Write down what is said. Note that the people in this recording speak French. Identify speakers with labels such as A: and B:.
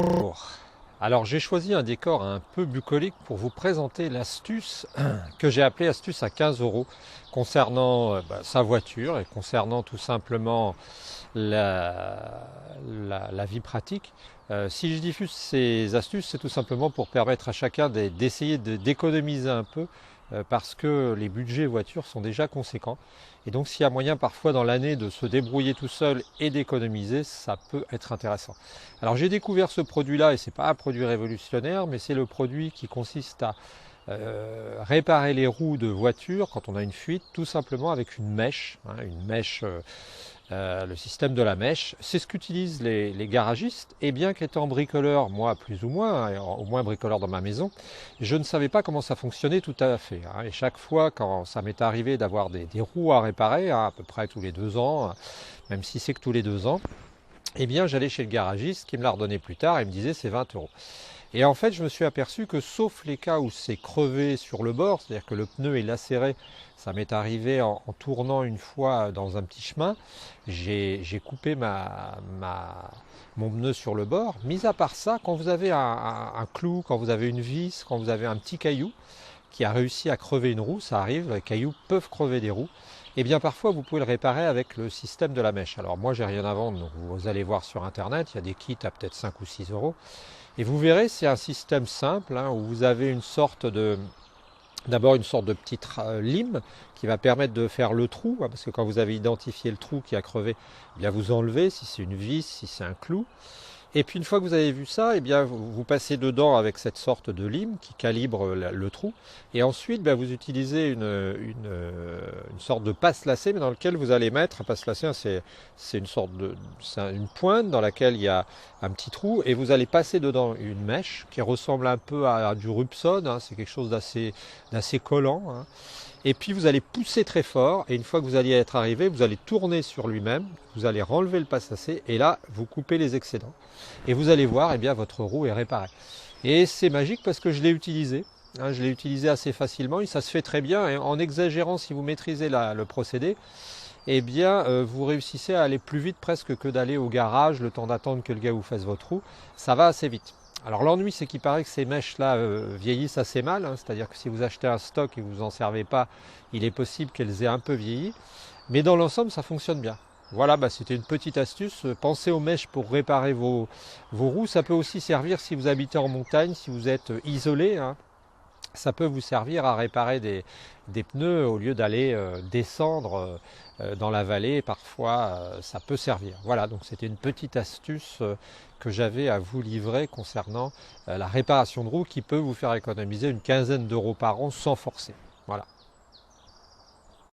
A: Bonjour. Alors j'ai choisi un décor un peu bucolique pour vous présenter l'astuce que j'ai appelée astuce à 15 euros concernant sa voiture et concernant tout simplement la vie pratique. Si je diffuse ces astuces, c'est tout simplement pour permettre à chacun d'essayer d'économiser un peu parce que les budgets voitures sont déjà conséquents. Et donc s'il y a moyen parfois dans l'année de se débrouiller tout seul et d'économiser, ça peut être intéressant. Alors j'ai découvert ce produit-là et c'est pas un produit révolutionnaire, mais c'est le produit qui consiste à réparer les roues de voiture quand on a une fuite, tout simplement avec une mèche, le système de la mèche. C'est ce qu'utilisent les garagistes, et bien qu'étant bricoleur, moi plus ou moins, au moins bricoleur dans ma maison, je ne savais pas comment ça fonctionnait tout à fait. Et chaque fois, quand ça m'est arrivé d'avoir des roues à réparer, à peu près tous les 2 ans, même si c'est que tous les 2 ans, eh bien j'allais chez le garagiste qui me l'a redonné plus tard et me disait c'est 20 euros. Et en fait, je me suis aperçu que sauf les cas où c'est crevé sur le bord, c'est-à-dire que le pneu est lacéré, ça m'est arrivé en tournant une fois dans un petit chemin, j'ai coupé mon pneu sur le bord. Mis à part ça, quand vous avez un clou, quand vous avez une vis, quand vous avez un petit caillou qui a réussi à crever une roue, ça arrive, les cailloux peuvent crever des roues, et bien parfois vous pouvez le réparer avec le système de la mèche. Alors moi j'ai rien à vendre, donc vous allez voir sur internet, il y a des kits à peut-être 5 ou 6 euros. Et vous verrez, c'est un système simple où vous avez d'abord une sorte de petite lime qui va permettre de faire le trou, parce que quand vous avez identifié le trou qui a crevé, eh bien vous enlevez si c'est une vis, si c'est un clou. Et puis une fois que vous avez vu ça, eh bien vous passez dedans avec cette sorte de lime qui calibre le trou. Et ensuite, vous utilisez une sorte de passe lacet, mais dans lequel vous allez mettre, un passe lacet, c'est une pointe dans laquelle il y a un petit trou, et vous allez passer dedans une mèche qui ressemble un peu à du Rupson, c'est quelque chose d'assez collant. Et puis vous allez pousser très fort, et une fois que vous allez être arrivé, vous allez tourner sur lui-même, vous allez renlever le passe-lacet, et là vous coupez les excédents. Et vous allez voir, votre roue est réparée. Et c'est magique parce que je l'ai utilisé. Je l'ai utilisé assez facilement, et ça se fait très bien. Et en exagérant, si vous maîtrisez le procédé, vous réussissez à aller plus vite presque que d'aller au garage, le temps d'attendre que le gars vous fasse votre roue. Ça va assez vite. Alors l'ennui, c'est qu'il paraît que ces mèches-là vieillissent assez mal, c'est-à-dire que si vous achetez un stock et que vous n'en servez pas, il est possible qu'elles aient un peu vieilli. Mais dans l'ensemble, ça fonctionne bien. Voilà, c'était une petite astuce. Pensez aux mèches pour réparer vos roues. Ça peut aussi servir si vous habitez en montagne, si vous êtes isolé. Ça peut vous servir à réparer des pneus au lieu d'aller descendre dans la vallée. Parfois, ça peut servir. Voilà, donc c'était une petite astuce que j'avais à vous livrer concernant la réparation de roues qui peut vous faire économiser une quinzaine d'euros par an sans forcer. Voilà.